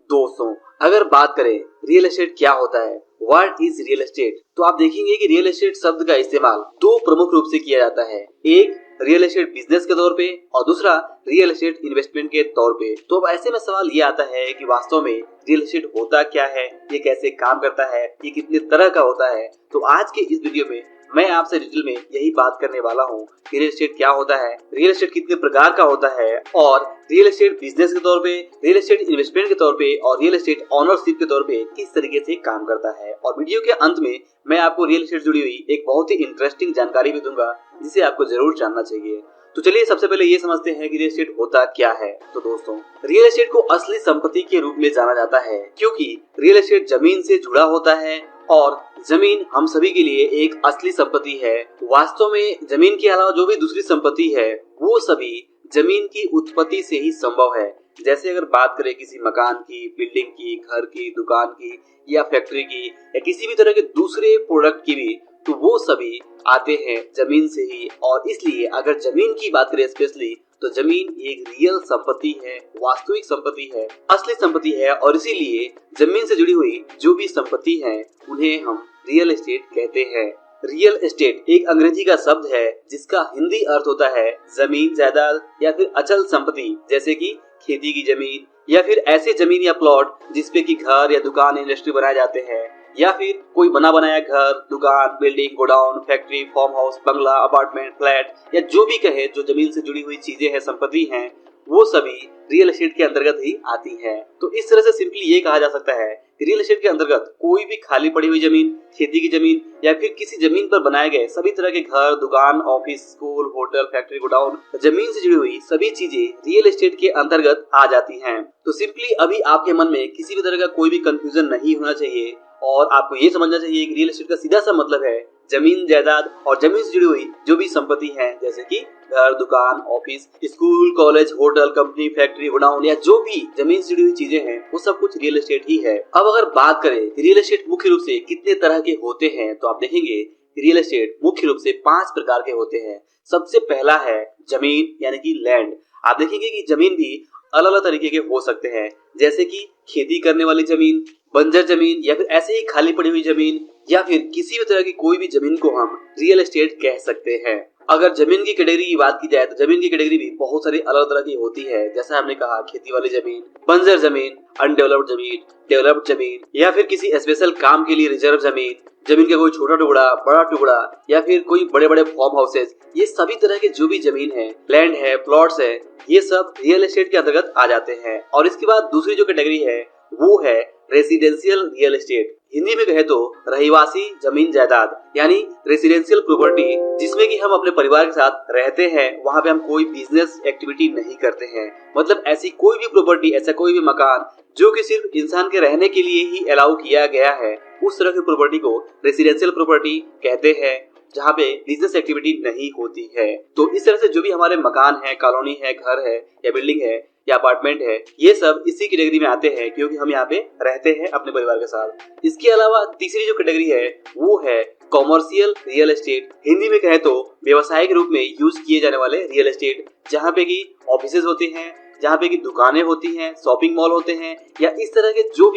दोस्तों, अगर बात करें रियल एस्टेट क्या होता है, व्हाट इज रियल एस्टेट, तो आप देखेंगे कि रियल एस्टेट शब्द का इस्तेमाल दो प्रमुख रूप से किया जाता है। एक रियल एस्टेट बिजनेस के तौर पे और दूसरा रियल एस्टेट इन्वेस्टमेंट के तौर पे। तो अब ऐसे में सवाल ये आता है कि वास्तव में रियल एस्टेट होता क्या है, ये कैसे काम करता है, ये कितने तरह का होता है। तो आज के इस वीडियो में मैं आपसे डिटेल में यही बात करने वाला हूँ कि रियल एस्टेट क्या होता है, रियल एस्टेट कितने प्रकार का होता है और रियल एस्टेट बिजनेस के तौर पे, रियल एस्टेट इन्वेस्टमेंट के तौर पे और रियल एस्टेट ओनरशिप के तौर पे किस तरीके से काम करता है। और वीडियो के अंत में मैं आपको रियल एस्टेट जुड़ी हुई एक बहुत ही इंटरेस्टिंग जानकारी भी दूंगा जिसे आपको जरूर जानना चाहिए। तो चलिए सबसे पहले ये समझते हैं कि रियल एस्टेट होता क्या है। तो दोस्तों, रियल एस्टेट को असली संपत्ति के रूप में जाना जाता है क्योंकि रियल एस्टेट जमीन से जुड़ा होता है और जमीन हम सभी के लिए एक असली संपत्ति है। वास्तव में जमीन के अलावा जो भी दूसरी संपत्ति है वो सभी जमीन की उत्पत्ति से ही संभव है। जैसे अगर बात करें किसी मकान की, बिल्डिंग की, घर की, दुकान की या फैक्ट्री की या किसी भी तरह के दूसरे प्रोडक्ट की भी, तो वो सभी आते हैं जमीन से ही। और इसलिए अगर जमीन की बात करें स्पेशली, तो जमीन एक रियल संपत्ति है, वास्तविक संपत्ति है, असली संपत्ति है। और इसीलिए जमीन से जुड़ी हुई जो भी संपत्ति है उन्हें हम रियल एस्टेट कहते हैं। रियल एस्टेट एक अंग्रेजी का शब्द है जिसका हिंदी अर्थ होता है जमीन, जायदाद या फिर अचल संपत्ति, जैसे कि खेती की जमीन या फिर ऐसे जमीन या प्लॉट जिसपे की घर या दुकान, इंडस्ट्री बनाए जाते हैं, या फिर कोई बना बनाया घर, दुकान, building, godown, factory, farm house, बंगला, अपार्टमेंट, फ्लैट या जो भी कहे जो जमीन से जुड़ी हुई चीजें हैं, संपत्ति हैं, वो सभी रियल एस्टेट के अंतर्गत ही आती है। तो इस तरह से सिंपली ये कहा जा सकता है कि रियल एस्टेट के अंतर्गत कोई भी खाली पड़ी हुई जमीन, खेती की जमीन या फिर किसी जमीन पर बनाए गए सभी तरह के घर, दुकान, office, school, hotel, factory, godown, जमीन से जुड़ी हुई सभी चीजें रियल एस्टेट के अंतर्गत आ जाती हैं। तो सिंपली अभी आपके मन में किसी भी तरह का कोई भी कंफ्यूजन नहीं होना चाहिए और आपको ये समझना चाहिए कि रियल एस्टेट का सीधा सा मतलब है जमीन, जायदाद और जमीन से जुड़ी हुई जो भी संपत्ति है, जैसे कि घर, दुकान, office, school, college, hotel, company, factory, godown या जो भी जमीन से जुड़ी हुई चीजें हैं वो सब कुछ रियल एस्टेट ही है। अब अगर बात करें रियल एस्टेट मुख्य रूप से कितने तरह के होते हैं, तो आप देखेंगे रियल एस्टेट मुख्य रूप से 5 प्रकार के होते हैं। सबसे पहला है जमीन यानी कि लैंड। आप देखेंगे कि जमीन भी अलग अलग तरीके के हो सकते हैं, जैसे कि खेती करने वाली जमीन, बंजर जमीन या फिर ऐसे ही खाली पड़ी हुई जमीन या फिर किसी भी तरह की कोई भी जमीन को हम रियल एस्टेट कह सकते हैं। अगर जमीन की कैटेगरी की बात की जाए तो जमीन की कैटेगरी भी बहुत सारी अलग तरह की होती है। जैसा हमने कहा, खेती वाली जमीन, बंजर जमीन, अनडेवलप्ड जमीन, डेवलप्ड जमीन या फिर किसी स्पेशल काम के लिए रिजर्व जमीन, जमीन का कोई छोटा टुकड़ा, बड़ा टुकड़ा या फिर कोई बड़े बड़े फार्म हाउसेस, ये सभी तरह के जो भी जमीन है, लैंड है, प्लॉट्स है, ये सब रियल एस्टेट के अंतर्गत आ जाते हैं। और इसके बाद दूसरी जो कैटेगरी है वो है रेसिडेंशियल रियल एस्टेट। हिंदी में कहे तो रहिवासी जमीन जायदाद यानी रेसिडेंशियल प्रॉपर्टी, जिसमें कि हम अपने परिवार के साथ रहते हैं, वहाँ पे हम कोई बिजनेस एक्टिविटी नहीं करते हैं। मतलब ऐसी कोई भी प्रॉपर्टी, ऐसा कोई भी मकान जो कि सिर्फ इंसान के रहने के लिए ही अलाउ किया गया है, उस तरह की प्रॉपर्टी को रेसिडेंशियल प्रॉपर्टी कहते हैं, जहाँ पे बिजनेस एक्टिविटी नहीं होती है। तो इस तरह से जो भी हमारे मकान है, कॉलोनी है, घर है या बिल्डिंग है या अपार्टमेंट है, ये सब इसी कैटेगरी में आते हैं क्योंकि हम यहाँ पे रहते हैं अपने परिवार के साथ। इसके अलावा तीसरी जो कैटेगरी है वो है कॉमर्शियल रियल एस्टेट। हिंदी में कहे तो व्यवसायिक रूप में यूज किए जाने वाले रियल एस्टेट, जहाँ पे की ऑफिसेज होते हैं, जहाँ पे की दुकानें होती हैं, शॉपिंग मॉल होते हैं या इस तरह के जो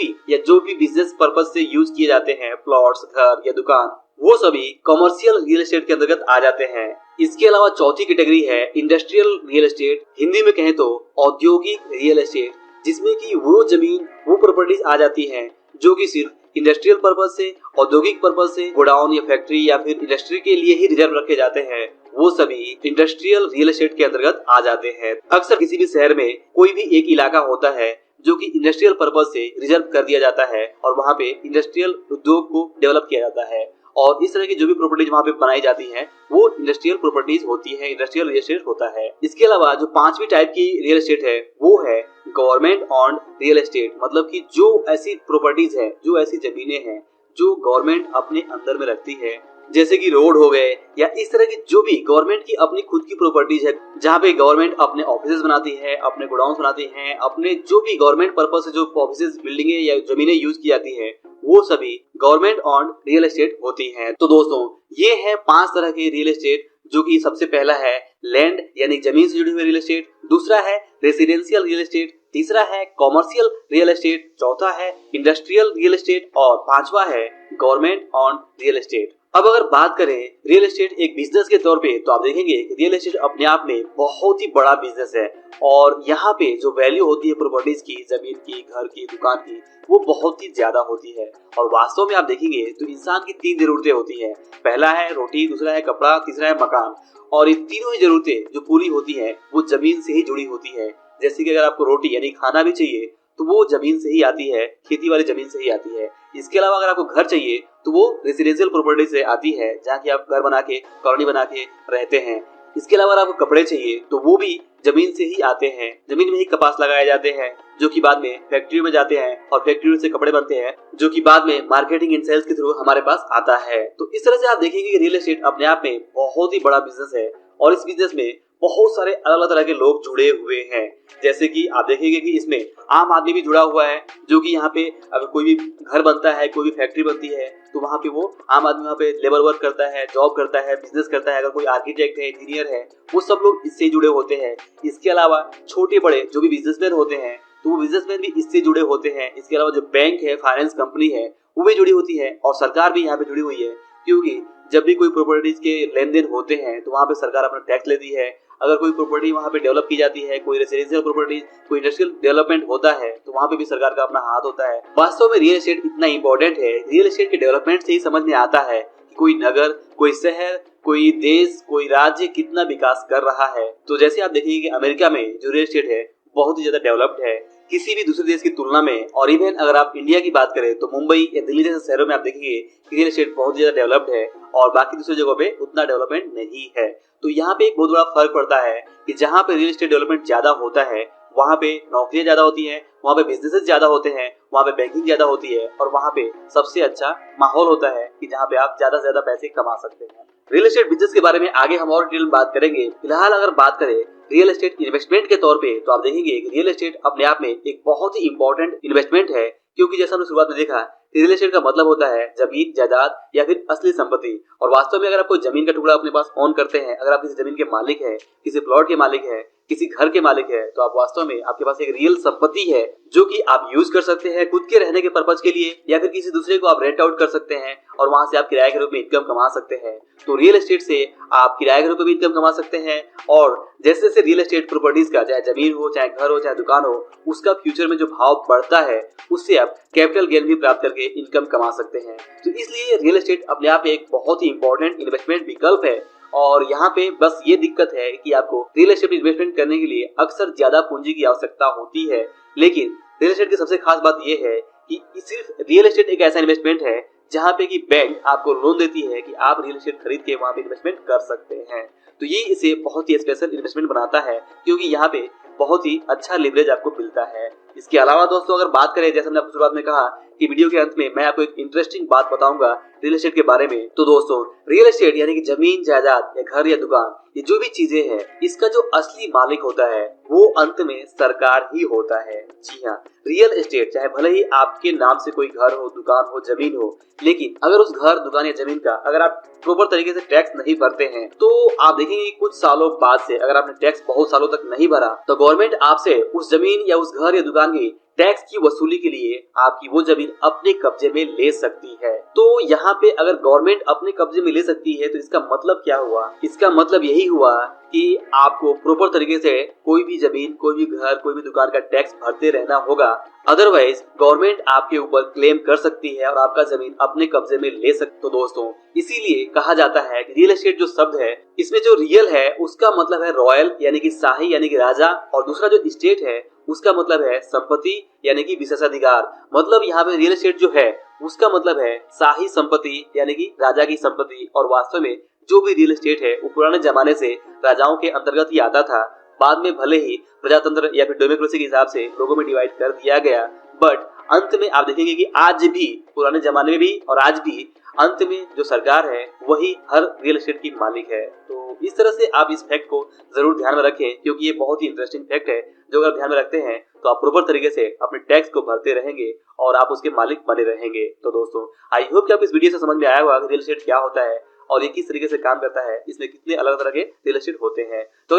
भी बिजनेस पर्पज से यूज किए जाते हैं, प्लॉट्स, घर या दुकान, वो सभी कॉमर्शियल रियल एस्टेट के अंतर्गत आ जाते हैं। इसके अलावा चौथी कैटेगरी है इंडस्ट्रियल रियल एस्टेट। हिंदी में कहें तो औद्योगिक रियल एस्टेट, जिसमें कि वो जमीन, वो प्रॉपर्टीज आ जाती हैं जो कि सिर्फ इंडस्ट्रियल पर्पज से, औद्योगिक पर्पज से, गोडाउन या फैक्ट्री या फिर इंडस्ट्री के लिए ही रिजर्व रखे जाते हैं, वो सभी इंडस्ट्रियल रियल एस्टेट के अंतर्गत आ जाते हैं। अक्सर किसी भी शहर में कोई भी एक इलाका होता है जो कि इंडस्ट्रियल पर्पज से रिजर्व कर दिया जाता है और वहाँ पे इंडस्ट्रियल उद्योग को डेवलप किया जाता है और इस तरह की जो भी प्रॉपर्टीज वहाँ पे बनाई जाती हैं वो इंडस्ट्रियल प्रॉपर्टीज होती है, इंडस्ट्रियल रियल एस्टेट होता है। इसके अलावा जो 5वीं टाइप की रियल एस्टेट है वो है गवर्नमेंट ऑन्ड रियल एस्टेट। मतलब कि जो ऐसी प्रॉपर्टीज है, जो ऐसी जमीनें हैं जो गवर्नमेंट अपने अंदर में रखती है, जैसे कि रोड हो गए या इस तरह की जो भी गवर्नमेंट की अपनी खुद की प्रॉपर्टीज है, जहाँ पे गवर्नमेंट अपने ऑफिसेज बनाती है, अपने गोडाउन बनाती है, अपने जो भी गवर्नमेंट पर्पज से जो ऑफिसेज, बिल्डिंगे या जमीनें यूज की जाती है, वो सभी गवर्नमेंट ऑन रियल एस्टेट होती हैं। तो दोस्तों, ये है 5 तरह के रियल एस्टेट, जो कि सबसे पहला है लैंड यानी जमीन से जुड़ी हुई रियल एस्टेट, दूसरा है रेसिडेंशियल रियल एस्टेट, तीसरा है कॉमर्शियल रियल एस्टेट, चौथा है इंडस्ट्रियल रियल एस्टेट और पांचवा है गवर्नमेंट ऑन रियल एस्टेट। अब अगर बात करें रियल एस्टेट एक बिजनेस के तौर पे, तो आप देखेंगे कि रियल एस्टेट अपने आप में बहुत ही बड़ा बिजनेस है और यहाँ पे जो वैल्यू होती है प्रॉपर्टीज की, जमीन की, घर की, दुकान की, वो बहुत ही ज्यादा होती है। और वास्तव में आप देखेंगे तो इंसान की 3 जरूरतें होती हैं। पहला है रोटी, दूसरा है कपड़ा, तीसरा है मकान। और ये तीनों ही जरूरतें जो पूरी होती है वो जमीन से ही जुड़ी होती है। जैसे कि अगर आपको रोटी यानी खाना भी चाहिए तो वो जमीन से ही आती है, खेती वाली जमीन से ही आती है। इसके अलावा अगर आपको घर चाहिए तो वो रेसिडेंशियल प्रॉपर्टी से आती है, जहाँ की आप घर बना के, कॉलोनी बना के रहते हैं। इसके अलावा अगर आपको कपड़े चाहिए तो वो भी जमीन से ही आते हैं। जमीन में ही कपास लगाए जाते हैं जो कि बाद में फैक्ट्री में जाते हैं और फैक्ट्री से कपड़े बनते हैं जो कि बाद में मार्केटिंग एंड सेल्स के थ्रू हमारे पास आता है। तो इस तरह से आप देखेंगे कि रियल एस्टेट अपने आप में बहुत ही बड़ा बिजनेस है और इस बिजनेस में बहुत सारे अलग अलग तरह के लोग जुड़े हुए हैं। जैसे कि आप देखेंगे कि इसमें आम आदमी भी जुड़ा हुआ है, जो कि यहाँ पे अगर कोई भी घर बनता है, कोई भी फैक्ट्री बनती है तो वहाँ पे वो आम आदमी वहाँ पे लेबर वर्क करता है, जॉब करता है, बिजनेस करता है। अगर कोई आर्किटेक्ट है, इंजीनियर है, वो सब लोग इससे जुड़े होते हैं। इसके अलावा छोटे बड़े जो भी बिजनेसमैन होते हैं तो वो बिजनेसमैन भी इससे जुड़े होते हैं। इसके अलावा जो बैंक है, फाइनेंस कंपनी है, वो भी जुड़ी होती है और सरकार भी यहाँ पे जुड़ी हुई है, क्योंकि जब भी कोई प्रॉपर्टीज के लेन देन होते हैं तो वहाँ पे सरकार अपना टैक्स लेती है। अगर कोई प्रॉपर्टी वहाँ पे डेवलप की जाती है, कोई रेसिडेंशियल प्रॉपर्टी, कोई इंडस्ट्रियल डेवलपमेंट होता है तो वहाँ पे भी सरकार का अपना हाथ होता है। वास्तव में रियल एस्टेट इतना इंपॉर्टेंट है, रियल एस्टेट के डेवलपमेंट से ही समझ में आता है कि कोई नगर, कोई शहर, कोई देश, कोई राज्य कितना विकास कर रहा है। तो जैसे आप देखिए कि अमेरिका में जो रियल एस्टेट है बहुत ही ज्यादा डेवलप्ड है किसी भी दूसरे देश की तुलना में। और इवन अगर आप इंडिया की बात करें तो मुंबई या दिल्ली जैसे शहरों में आप देखेंगे कि रियल एस्टेट बहुत ज्यादा डेवलप्ड है और बाकी दूसरी जगहों पे उतना डेवलपमेंट नहीं है। तो यहाँ पे एक बहुत बड़ा फर्क पड़ता है कि जहाँ पे रियल एस्टेट डेवलपमेंट ज्यादा होता है वहाँ पे नौकरियां ज्यादा होती हैं, वहाँ पे बिजनेसेस ज्यादा होते हैं, वहाँ पे बैंकिंग ज्यादा होती है और वहाँ पे सबसे अच्छा माहौल होता है कि जहाँ पे आप ज्यादा से ज्यादा पैसे कमा सकते हैं। रियल एस्टेट बिजनेस के बारे में आगे हम और डिटेल में बात करेंगे। फिलहाल अगर बात करें रियल एस्टेट इन्वेस्टमेंट के तौर पे तो आप देखेंगे कि रियल एस्टेट अपने आप में एक बहुत ही इंपॉर्टेंट इन्वेस्टमेंट है, क्योंकि जैसा हमने शुरुआत में देखा रियल एस्टेट का मतलब होता है जमीन, जायदाद या फिर असली संपत्ति। और वास्तव में अगर आप कोई जमीन का टुकड़ा अपने पास ओन करते हैं, अगर आप किसी जमीन के मालिक है, किसी प्लॉट के मालिक है, किसी घर के मालिक है, तो आप वास्तव में आपके पास एक रियल संपत्ति है जो कि आप यूज कर सकते हैं खुद के रहने के पर्पज के लिए, या फिर किसी दूसरे को आप रेंट आउट कर सकते हैं और वहां से आप किराए के रूप में इनकम कमा सकते हैं। तो रियल एस्टेट से आप किराए के रूप में भी इनकम कमा सकते हैं और जैसे जैसे रियल एस्टेट प्रॉपर्टीज का, चाहे जमीन हो, चाहे घर हो, चाहे दुकान हो, उसका फ्यूचर में जो भाव बढ़ता है उससे आप कैपिटल गेन भी प्राप्त करके इनकम कमा सकते हैं। तो इसलिए रियल एस्टेट अपने आप एक बहुत ही इंपॉर्टेंट इन्वेस्टमेंट विकल्प है। और यहाँ पे बस ये दिक्कत है कि आपको रियल एस्टेट इन्वेस्टमेंट करने के लिए अक्सर ज्यादा पूंजी की आवश्यकता होती है। लेकिन रियल एस्टेट की सबसे खास बात ये है कि सिर्फ रियल एस्टेट एक ऐसा इन्वेस्टमेंट है जहाँ पे कि बैंक आपको लोन देती है कि आप रियल एस्टेट खरीद के वहाँ पे इन्वेस्टमेंट कर सकते हैं। तो ये इसे बहुत ही स्पेशल इन्वेस्टमेंट बनाता है, क्योंकि यहाँ पे बहुत ही अच्छा लिवरेज आपको मिलता है। इसके अलावा दोस्तों अगर बात करें, जैसे हमने आपको शुरुआत में कहा कि वीडियो के अंत में मैं आपको एक इंटरेस्टिंग बात बताऊंगा रियल एस्टेट के बारे में। तो दोस्तों रियल एस्टेट यानी कि जमीन, जायदाद या घर या दुकान, ये जो भी चीजें हैं, इसका जो असली मालिक होता है वो अंत में सरकार ही होता है। जी हाँ, रियल एस्टेट चाहे भले ही आपके नाम से कोई घर हो, दुकान हो, जमीन हो, लेकिन अगर उस घर, दुकान या जमीन का अगर आप प्रॉपर तरीके से टैक्स नहीं भरते हैं तो आप देखेंगे कुछ सालों बाद से, अगर आपने टैक्स बहुत सालों तक नहीं भरा, तो गवर्नमेंट आपसे उस जमीन या उस घर या दुकान की टैक्स की वसूली के लिए आपकी वो जमीन अपने कब्जे में ले सकती है। तो यहाँ पे अगर गवर्नमेंट अपने कब्जे में ले सकती है तो इसका मतलब क्या हुआ? इसका मतलब यही हुआ कि आपको प्रॉपर तरीके से कोई भी जमीन, कोई भी घर, कोई भी दुकान का टैक्स भरते रहना होगा। अदरवाइज गवर्नमेंट आपके ऊपर क्लेम कर सकती है और आपका जमीन अपने कब्जे में ले सकती। तो दोस्तों इसीलिए कहा जाता है कि रियल एस्टेट जो शब्द है, इसमें जो रियल है उसका मतलब है रॉयल यानी कि शाही यानी कि राजा, और दूसरा जो स्टेट है उसका मतलब है संपत्ति यानी कि विशेषाधिकार। मतलब यहाँ पे रियल एस्टेट जो है उसका मतलब है शाही संपत्ति यानी कि राजा की संपत्ति। और वास्तव में जो भी रियल एस्टेट है वो पुराने जमाने से राजाओं के अंतर्गत ही आता था। बाद में भले ही प्रजातंत्र या फिर डेमोक्रेसी के हिसाब से लोगों में डिवाइड कर दिया गया, बट अंत में आप देखेंगे कि आज भी, पुराने जमाने में भी और आज भी, अंत में जो सरकार है वही हर रियल एस्टेट की मालिक है। तो इस तरह से आप इस फैक्ट को जरूर ध्यान में रखें, क्योंकि ये बहुत ही इंटरेस्टिंग फैक्ट है जो अगर ध्यान में रखते हैं तो आप प्रॉपर तरीके से अपने टैक्स को भरते रहेंगे और आप उसके मालिक बने रहेंगे। तो दोस्तों आई होप कि आप इस वीडियो से समझ में आया होगा कि रियल एस्टेट क्या होता है और ये किस तरीके से काम करता है, इसमें कितने अलग तरह के रियल एस्टेट होते हैं। तो